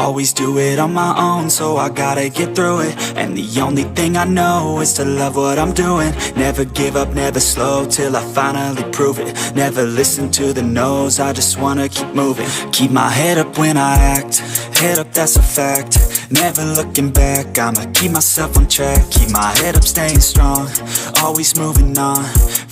Always do it on my own, so I gotta get through it. And the only thing I know is to love what I'm doing. Never give up, never slow, till I finally prove it. Never listen to the no's, I just wanna keep moving. Keep my head up when I act, head up, that's a fact. Never looking back, I'ma keep myself on track. Keep my head up, staying strong, always moving on.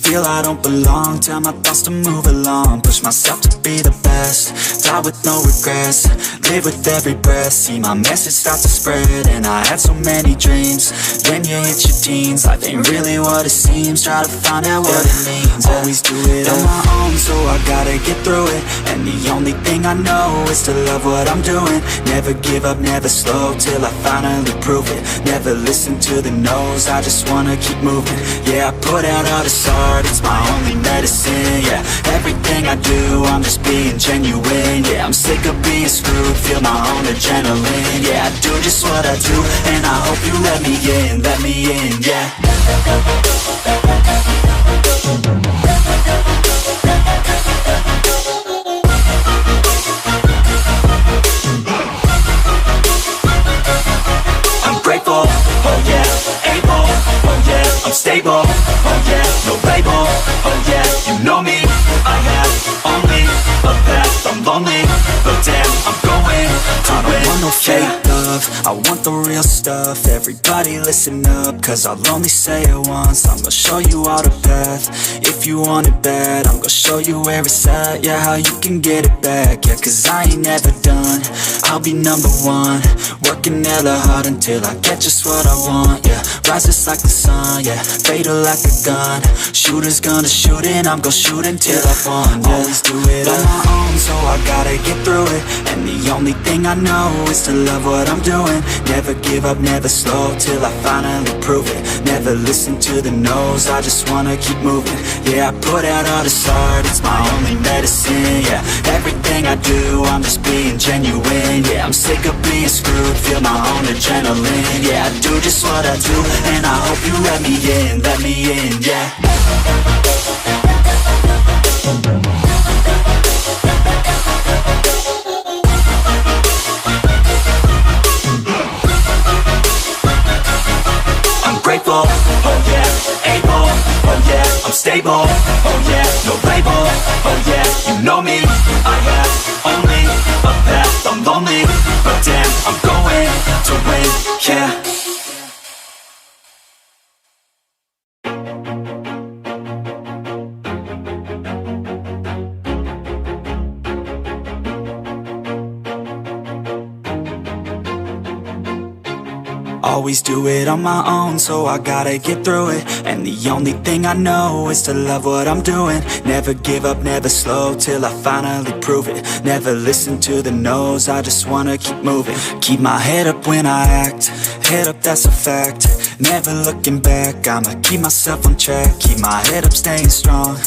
Feel I don't belong, tell my thoughts to move along. Push myself to be the best, die with no regrets. Live with every breath, see my message start to spread. And I had so many dreams, when you hit your teens, life ain't really what it seems. Try to find out what it means. Always do it on my own, so I gotta get through it. And the only thing I know is to love what I'm doing. Never give up, never slow, till I finally prove it. Never listen to the no's, I just wanna keep moving. Yeah, I put out all this art, it's my only medicine. Yeah, everything I do, I'm just being genuine. Yeah, I'm sick of being screwed, feel my own adrenaline. Yeah, I do just what I do, and I hope you let me in, yeah. I'm grateful, oh yeah, able, oh yeah, I'm stable, oh yeah, no label, oh yeah, you know me, I have only a path, I'm lonely, but damn, I'm going to win. I don't want no fake love, I want the real stuff. Everybody listen up, cause I'll only say it once. I'm gonna show you all the path, if you want it bad. I'm gonna show you where it's at, yeah, how you can get it back. Yeah, cause I ain't never done, I'll be number one. Working hella hard until I get just what I want. Yeah, rises like the sun, yeah, fatal like a gun. Shooter's gonna shoot and I'm gonna shoot until I won. Yeah. Always do it on my own, so I gotta get through it. And the only thing I know is to love what I'm doing. Never give up, never slow, till I finally prove it. Never listen to the no's, I just wanna keep moving. Yeah, I put out all this art, it's my only medicine. Yeah, everything I do, I'm just being genuine. Yeah, I'm sick of being screwed, feel my own adrenaline. Yeah, I do just what I do, and I hope you let me in, yeah. Grateful, oh yeah, able, oh yeah, I'm stable, oh yeah, no label, oh yeah, you know me, I have only a path, I'm lonely, but damn, I'm going to win, yeah. Always do it on my own, so I gotta get through it. And the only thing I know is to love what I'm doing. Never give up, never slow, till I finally prove it. Never listen to the no's, I just wanna keep moving. Keep my head up when I act, head up, that's a fact. Never looking back, I'ma keep myself on track. Keep my head up, staying strong,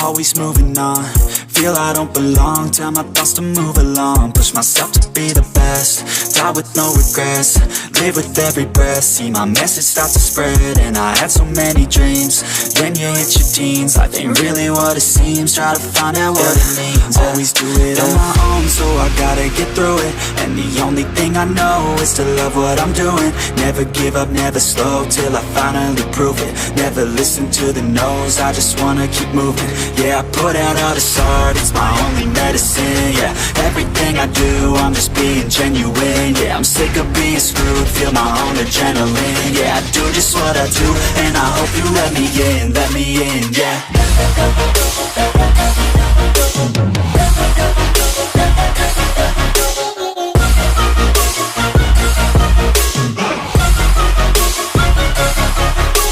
always moving on. Feel I don't belong, tell my thoughts to move along. Push myself to be the best, die with no regrets. Live with every breath, see my message start to spread. And I had so many dreams, when you hit your teens, life ain't really what it seems. Try to find out what it means. Always do it on my own, so I gotta get through it. And the only thing I know is to love what I'm doing. Never give up, never slow, till I finally prove it. Never listen to the no's, I just wanna keep moving. Yeah, I put out all this art, it's my only medicine. Yeah, everything I do, I'm just being genuine. Yeah, I'm sick of being screwed, feel my own adrenaline. Yeah, I do just what I do, and I hope you let me in, yeah.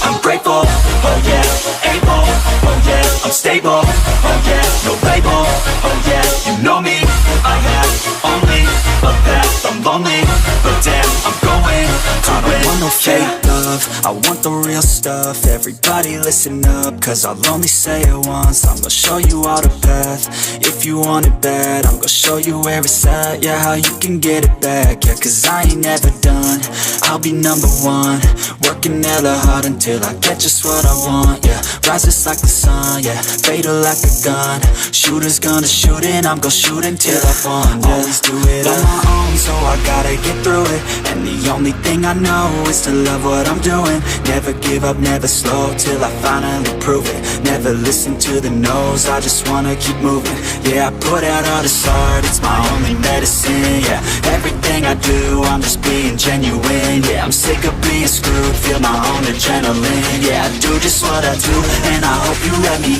I'm grateful, oh yeah, able, oh yeah, I'm stable, oh yeah, no label, oh yeah, you know me, I have only a path, I'm lonely, but damn, I'm going to win. I don't want no fake love, love, I want the real stuff. Everybody listen up, cause I'll only say it once. I'm gonna show you all the path. If you want it bad, I'm gonna show you where it's at. Yeah, how you can get it back. Yeah, cause I ain't never done. I'll be number one, working hella hard until I get just what I want. Yeah, rises like the sun, yeah, fatal like a gun. Shooters gonna shoot and I'm gonna shoot until I won. Yeah. Always do it on my own, so I gotta get through it. And the only thing I know is to love what I'm doing. Never give up, never slow, till I finally prove it. Never listen to the no's, I just wanna keep moving. Yeah, I put out all this art, it's my only medicine. Yeah, everything I do, I'm just being genuine. Yeah, I'm sick of being screwed, feel my own adrenaline. Yeah, I do just what I do, and I hope you let me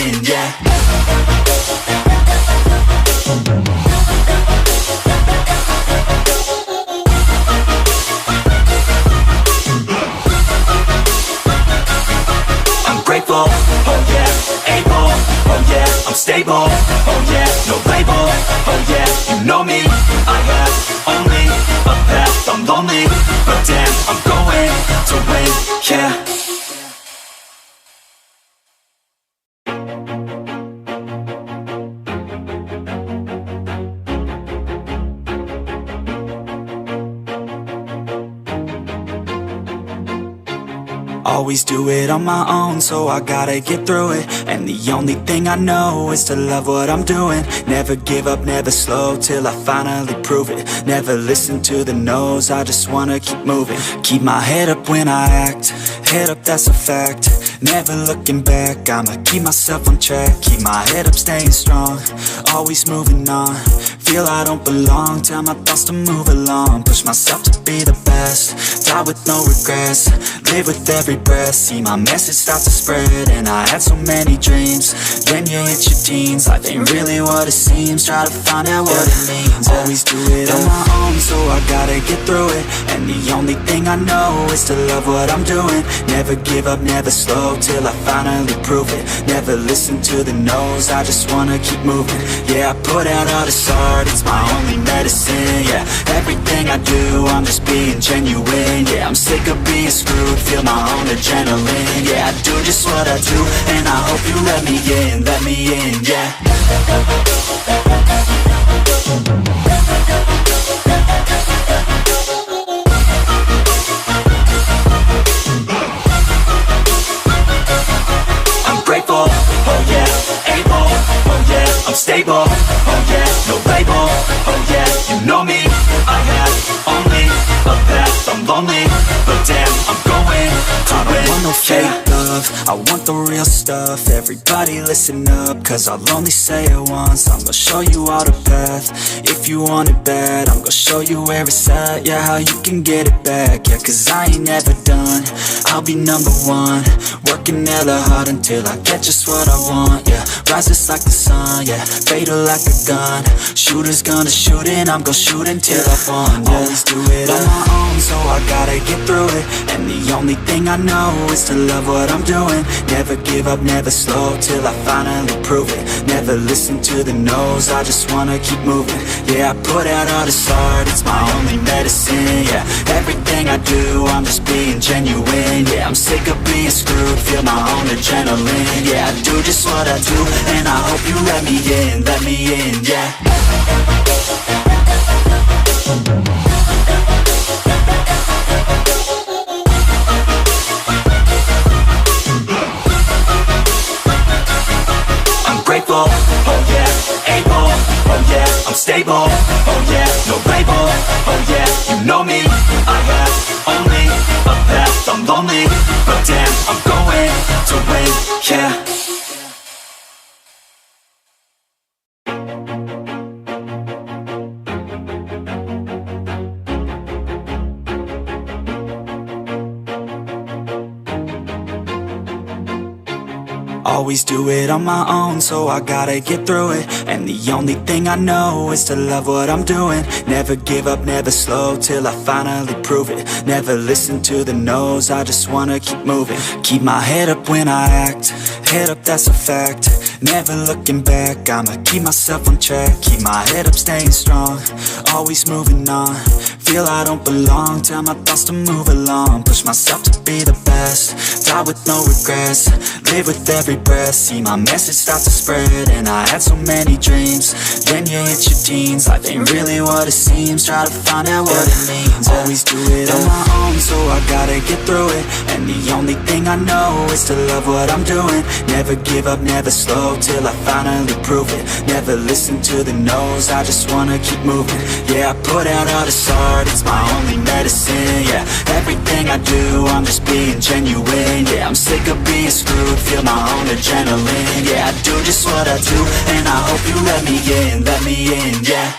in, yeah. Grateful, oh yeah, able, oh yeah, I'm stable, oh yeah, no label, oh yeah, you know me, I have only a path, I'm lonely, but damn, I'm going to win, yeah. Always do it on my own, so I gotta get through it. And the only thing I know is to love what I'm doing. Never give up, never slow, till I finally prove it. Never listen to the no's, I just wanna keep moving. Keep my head up when I act, head up, that's a fact. Never looking back, I'ma keep myself on track. Keep my head up, staying strong, always moving on. Feel I don't belong, tell my thoughts to move along. Push myself to be the best, die with no regrets. Live with every breath, see my message start to spread. And I had so many dreams, when you hit your teens, life ain't really what it seems. Try to find out what it means. Always do it on my own, so I gotta get through it. And the only thing I know is to love what I'm doing. Never give up, never slow, till I finally prove it. Never listen to the no's, I just wanna keep moving. Yeah, I put out all this art, it's my only medicine. Yeah, everything I do, I'm just being genuine. Yeah, I'm sick of being screwed, feel my own adrenaline. Yeah, I do just what I do, and I hope you let me in, yeah. I'm grateful, oh yeah, able, oh yeah, I'm stable, oh yeah, no label, oh yeah, you know me, I have only a path, I'm lonely, but damn, I'm going to win. I don't want no fake love, I want the real stuff. Everybody listen up, cause I'll only say it once. I'm gonna show you all the path. If you want it bad, I'm gonna show you where it's at. Yeah, how you can get it back. Yeah, cause I ain't never done. I'll be number one, working hella hard until I get just what I want. Yeah, rises like the sun, yeah, fatal like a gun. Shooters gonna shoot and I'm gonna shoot until I won. Yeah. Always do it on my own, so I gotta get through it. And the only thing I know is to love what I'm doing. Never give up, never slow, till I finally prove it. Never listen to the no's, I just wanna keep moving. Yeah, I put out all this art, it's my only medicine. Yeah, everything I do, I'm just being genuine. Yeah, I'm sick of being screwed, feel my own adrenaline. Yeah, I do just what I do, and I hope you let me in, yeah. Grateful, oh yeah, able, oh yeah, I'm stable, oh yeah, no label, oh yeah, you know me, I have only a path, I'm lonely, but damn, I'm going to win, yeah. Always do it on my own, so I gotta get through it. And the only thing I know is to love what I'm doing. Never give up, never slow, till I finally prove it. Never listen to the no's, I just wanna keep moving. Keep my head up when I act, head up, that's a fact. never looking back. I'ma keep myself on track, keep my head up, staying strong, always moving on. Feel I don't belong, tell my thoughts to move along. Push myself to be the best, die with no regrets, live with every breath. See my message start to spread, and I had so many dreams. Then you hit your teens, life ain't really what it seems. Try to find out what it means. Always do it on my own, so I gotta get through it. And the only thing I know is to love what I'm doing. Never give up, never slow, till I finally prove it. Never listen to the no's, I just wanna keep moving. Yeah, I put out all this art, it's my only medicine. Yeah, everything I do, I'm just being genuine. Yeah, I'm sick of being screwed, feel my own adrenaline. Yeah, I do just what I do, and I hope you let me in, yeah.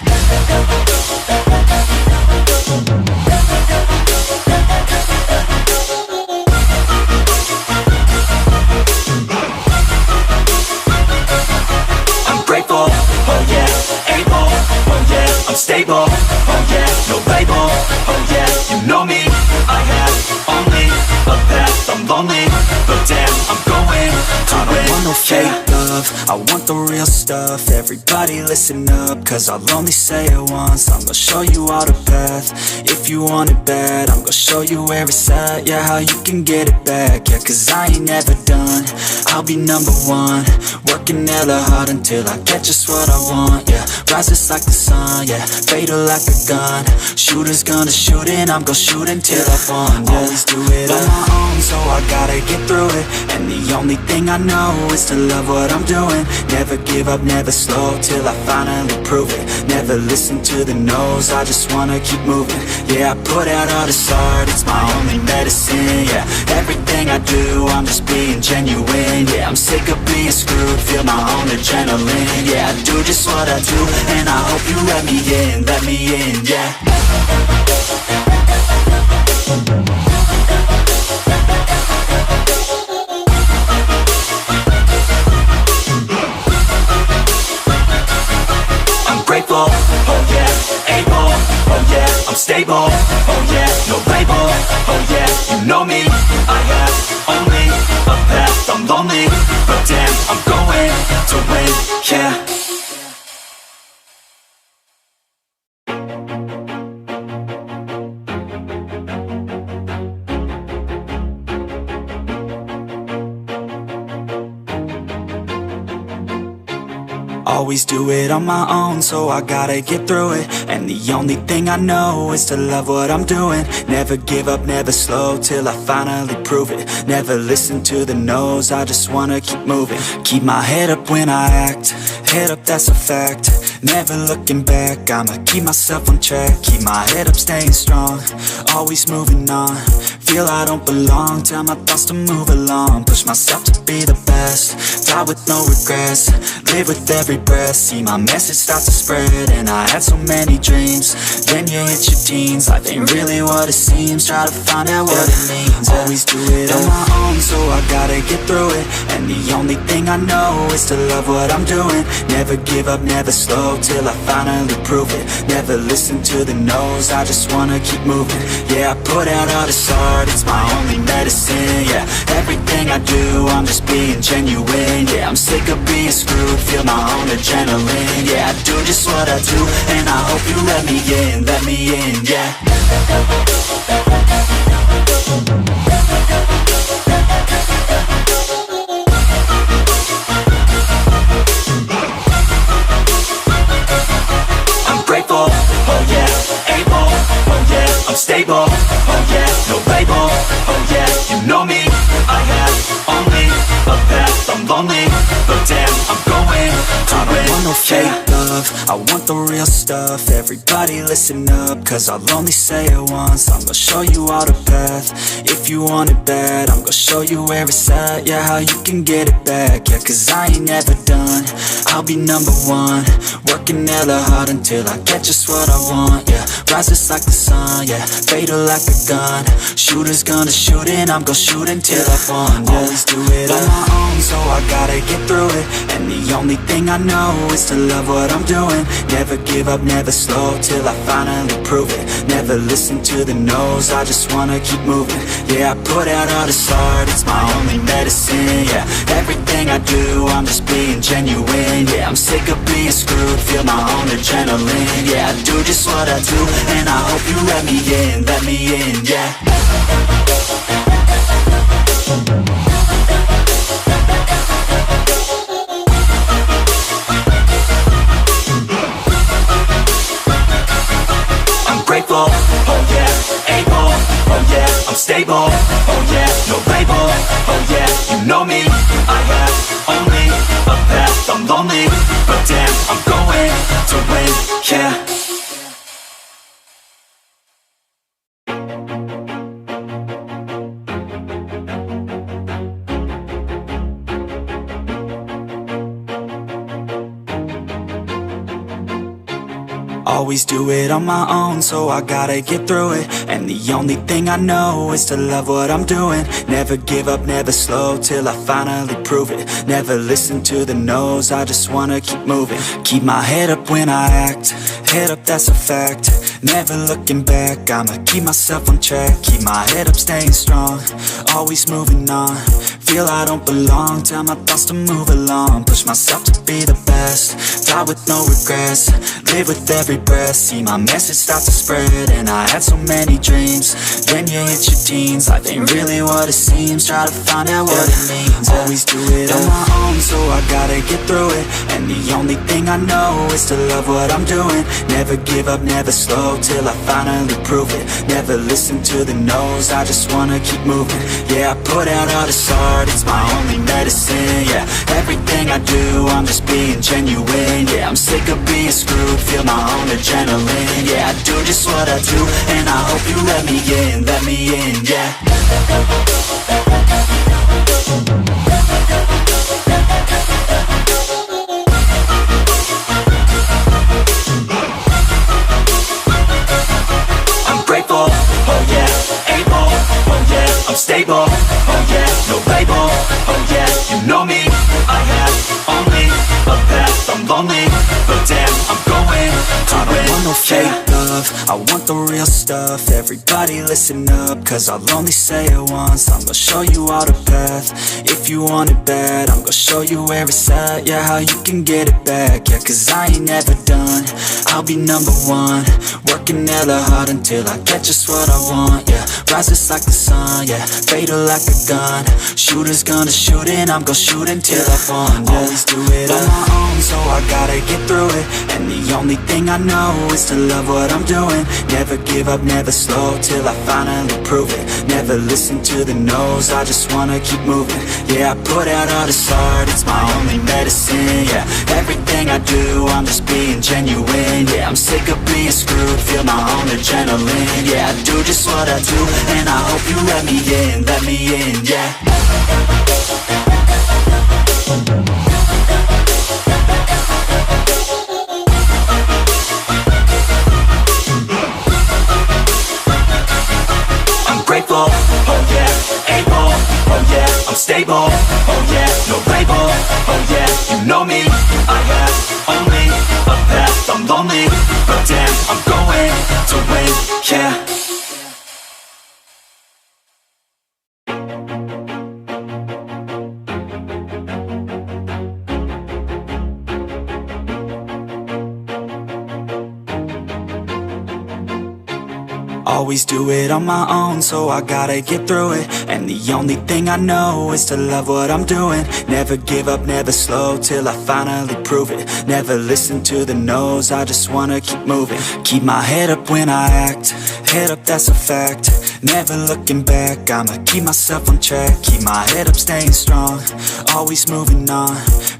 I'm grateful, oh yeah, able, oh yeah, I'm stable, oh yeah, no label, oh yeah, you know me, I have only a path, I'm lonely, but damn, I'm going to win. I don't want no fake love, I want the real stuff. Everybody listen up, cause I'll only say it once. I'm gonna show you all the path, if you want it bad. I'm gonna show you where it's at, yeah, how you can get it back. Yeah, cause I ain't never done, I'll be number one. Working hella hard until I get just what I want. Yeah, rises like the sun, yeah, fatal like a gun. Shooters gonna shoot and I'm gonna shoot until I won. Yeah, always do it on my own, so I gotta get through it. And the only thing I know is to love what I'm doing. Never give up, never slow, till I finally prove it. Never listen to the no's, I just wanna keep moving. Yeah, I put out all this art, it's my only medicine. Yeah, everything I do, I'm just being genuine. Yeah, I'm sick of being screwed, feel my own adrenaline. Yeah, I do just what I do, and I hope you let me in, yeah. Grateful, oh yeah, able, oh yeah, I'm stable, oh yeah, no label, oh yeah, you know me, I have only a path, I'm lonely, but damn, I'm going to win, yeah. Always do it on my own, so I gotta get through it. And the only thing I know is to love what I'm doing. Never give up, never slow, till I finally prove it. Never listen to the no's, I just wanna keep moving. Keep my head up when I act, head up, that's a fact. Never looking back, I'ma keep myself on track. Keep my head up, staying strong, always moving on. Feel I don't belong, tell my thoughts to move along. Push myself to be the best, die with no regrets, live with every breath. See my message start to spread, and I had so many dreams. Then you hit your teens, life ain't really what it seems. Try to find out what it means. Always do it on my own, so I gotta get through it. And the only thing I know is to love what I'm doing. Never give up, never slow, till I finally prove it. Never listen to the no's, I just wanna keep moving. Yeah, I put out all this art, it's my only medicine. Yeah, everything I do, I'm just being genuine. Yeah, I'm sick of being screwed, feel my own adrenaline. Yeah, I do just what I do, and I hope you let me in, yeah. I'm grateful, oh yeah, able, oh yeah, I'm stable, oh yeah, no label, oh yeah, you know me, I have only a path, I'm lonely, but damn, I'm going to win. I don't want no fake love, I want the real stuff. Everybody listen up, cause I'll only say it once. I'm gonna show you all the path, if you want it bad. I'm gonna show you where it's at, yeah, how you can get it back. Yeah, cause I ain't never done, I'll be number one. Working hella hard until I get just what I want. Yeah, rises like the sun, yeah, fatal like a gun. Shooters gonna shoot and I'm gonna shoot until I won. Yeah, always do it on my own, so I gotta get through it. And the only thing I know is to love what I'm doing. Never give up, never slow, till I finally prove it. Never listen to the no's, I just wanna keep moving. Yeah, I put out all this art, it's my only medicine. Yeah, everything I I do, I'm just being genuine. Yeah, I'm sick of being screwed, feel my own adrenaline. Yeah, I do just what I do, and I hope you let me in, yeah. Grateful, oh yeah, able, oh yeah, I'm stable, oh yeah, no label, oh yeah, you know me, I have only a path, I'm lonely, but damn, I'm going to win, yeah. Always do it on my own, so I gotta get through it. And the only thing I know is to love what I'm doing. Never give up, never slow, till I finally prove it. Never listen to the no's, I just wanna keep moving. Keep my head up when I act, head up, that's a fact. Never looking back, I'ma keep myself on track. Keep my head up, staying strong, always moving on. Feel I don't belong, tell my thoughts to move along. Push myself to be the best, die with no regrets. Live with every breath, see my message start to spread. And I had so many dreams, then you hit your teens. Life ain't really what it seems, try to find out what it means. Always do it on my own, so I gotta get through it. And the only thing I know is to love what I'm doing. Never give up, never slow, till I finally prove it. Never listen to the no's, I just wanna keep moving. Yeah, I put out all this art, it's my only medicine. Yeah, everything I do, I'm just being genuine. Yeah, I'm sick of being screwed, feel my own adrenaline. Yeah, I do just what I do, and I hope you let me in, yeah. I'm grateful, oh yeah, able, oh yeah, I'm stable, oh yeah, no label, oh yeah, you know me, I have only a path, I'm lonely, but damn, I'm going to win. I don't want no fake love, I want the real stuff. Everybody listen up, cause I'll only say it once. I'm gonna show you all the path, if you want it bad. I'm gonna show you where it's at, yeah, how you can get it back. Yeah, cause I ain't never done, I'll be number one. Working hella hard until I get just what I want, yeah. Rises like the sun, yeah, fatal like a gun. Shooters gonna shoot and I'm gonna shoot until I won, yeah. Always do it on my own, so I gotta get through it. And the only thing I know is to love what I'm doing. Never give up, never slow, till I finally prove it. Never listen to the no's, I just wanna keep moving. Yeah, I put out all this art, it's my only medicine. Yeah, everything I do, I'm just being genuine. Yeah, I'm sick of being screwed, feel my own adrenaline. Yeah, I do just what I do, and I hope you let me in, yeah. Grateful, oh yeah, able, oh yeah, I'm stable, oh yeah, no label, oh yeah, you know me, I have only a path, I'm lonely, but damn, I'm going to win, yeah. Always do it on my own, so I gotta get through it. And the only thing I know is to love what I'm doing. Never give up, never slow, till I finally prove it. Never listen to the no's, I just wanna keep moving. Keep my head up when I act, head up, that's a fact. Never looking back, I'ma keep myself on track. Keep my head up, staying strong, always moving on.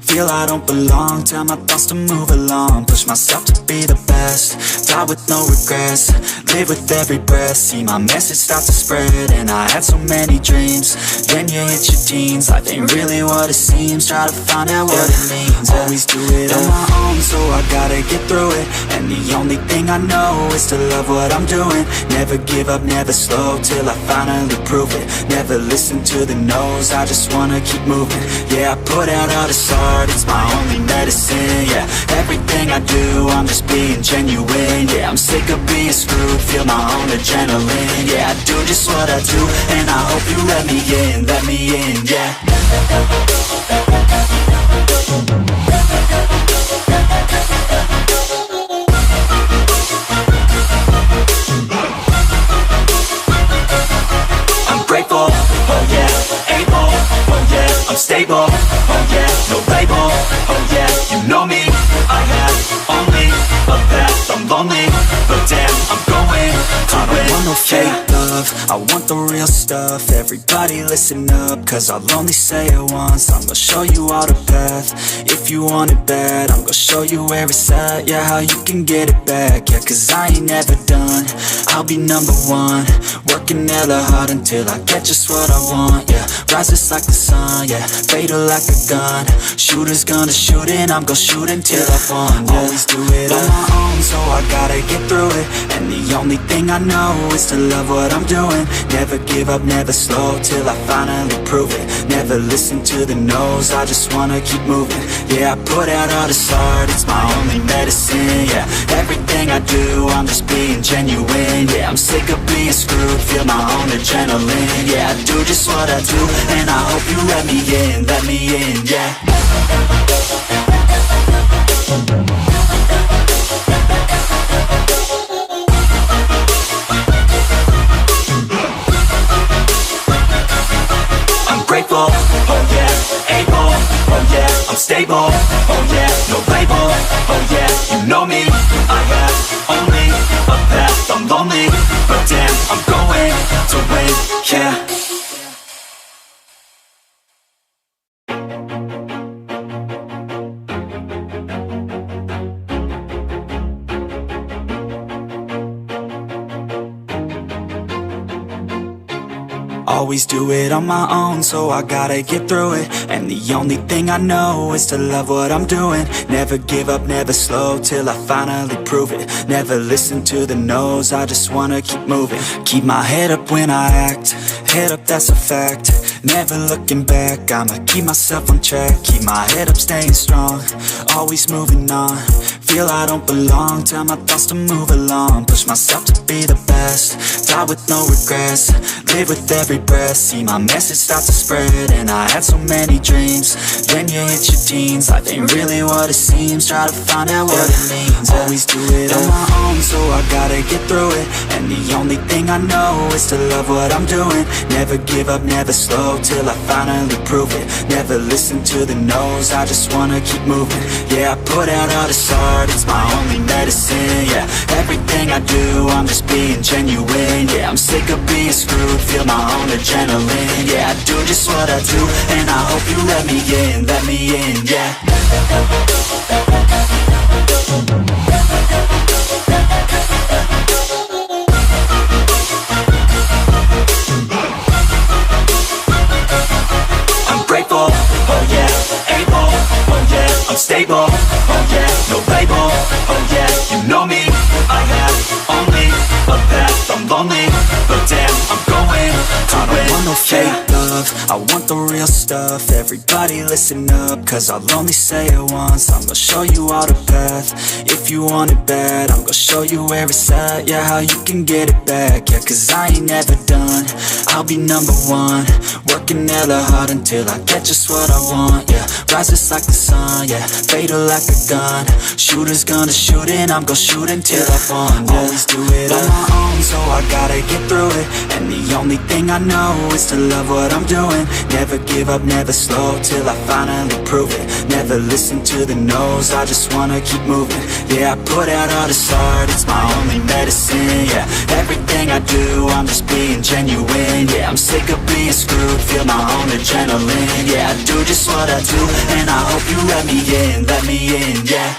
Feel I don't belong, tell my thoughts to move along. Push myself to be the best, die with no regrets. Live with every breath, see my message start to spread. And I had so many dreams, then you hit your teens. Life ain't really what it seems, try to find out what it means. Always do it on my own, so I gotta get through it. And the only thing I know is to love what I'm doing. Never give up, never slow, till I finally prove it. Never listen to the no's, I just wanna keep moving. Yeah, I put out all this art, it's my only medicine. Yeah, everything I do, I'm just being genuine. Yeah, I'm sick of being screwed, feel my own adrenaline. Yeah, I do just what I do, and I hope you let me in, yeah. stable, oh yeah, no label, oh yeah, you know me. I have only a path, I'm lonely, but damn, I'm going to win. I don't want no fake love, I want the real stuff. Everybody listen up, cause I'll only say it once. I'm gonna show you all the path, if you want it bad. I'm gonna show you where it's at, yeah, how you can get it back. Yeah, cause I ain't never done, I'll be number one. Working hella hard until I get just what I want, yeah. Rises like the sun, yeah, fatal like a gun. Shooter's gonna shoot and I'm gonna shoot until I won, yeah. Always do it on my own, so I gotta get through it. And the only thing I know is to love what I'm doing. Never give up, never slow, till I finally prove it. Never listen to the no's, I just wanna keep moving. Yeah, I put out all this art, it's my only medicine, yeah. Everything I do, I'm just being genuine, yeah. I'm sick of being screwed, feel my own adrenaline. Yeah, I do just what I do, and I hope you let me in, yeah. I'm grateful, oh yeah, able, oh yeah, I'm stable, oh yeah, no label, oh yeah, you know me. I have only a path, I'm lonely, but damn, I'm going to win, yeah. Always do it on my own, so I gotta get through it. And the only thing I know is to love what I'm doing. Never give up, never slow, till I finally prove it. Never listen to the no's, I just wanna keep moving. Keep my head up when I act, head up, that's a fact. Never looking back, I'ma keep myself on track. Keep my head up, staying strong, always moving on. Feel I don't belong, tell my thoughts to move along. Push myself to be the best, die with no regrets. Live with every breath, see my message start to spread. And I had so many dreams, then you hit your teens. Life ain't really what it seems, try to find out what it means. Always do it on my own, so I gotta get through it. And the only thing I know is to love what I'm doing. Never give up, never slow, till I finally prove it. Never listen to the no's, I just wanna keep moving. Yeah, I put out all this art, it's my only medicine, yeah. Everything I do, I'm just being genuine, yeah. I'm sick of being screwed, feel my own adrenaline. Yeah, I do just what I do, and I hope you let me in, yeah. I'm grateful, oh yeah, able, oh yeah, I'm stable, oh yeah, no label, oh yeah, you know me. I have only a path, I'm lonely, but damn, I'm going to win. I don't want no fake love, I want the real stuff. Everybody listen up, cause I'll only say it once. I'm gonna show you all the path, if you want it bad. I'm gonna show you where it's at, yeah, how you can get it back. Yeah, cause I ain't never done, I'll be number one. Working hella hard until I get just what I want, yeah. Rises like the sun, yeah, fatal like a gun. Shooter's gonna shoot and I'm gonna shoot until I won, yeah. Always do it on my own, so I gotta get through it. And the only thing I know is to love what I'm doing. Never give up, never slow, till I finally prove it. Never listen to the no's, I just wanna keep moving. Yeah, I put out all this art, it's my only medicine, yeah. Everything I do, I'm just being genuine, yeah. I'm sick of being screwed, feel my own adrenaline. Yeah, I do just what I do, and I hope you let me in, yeah.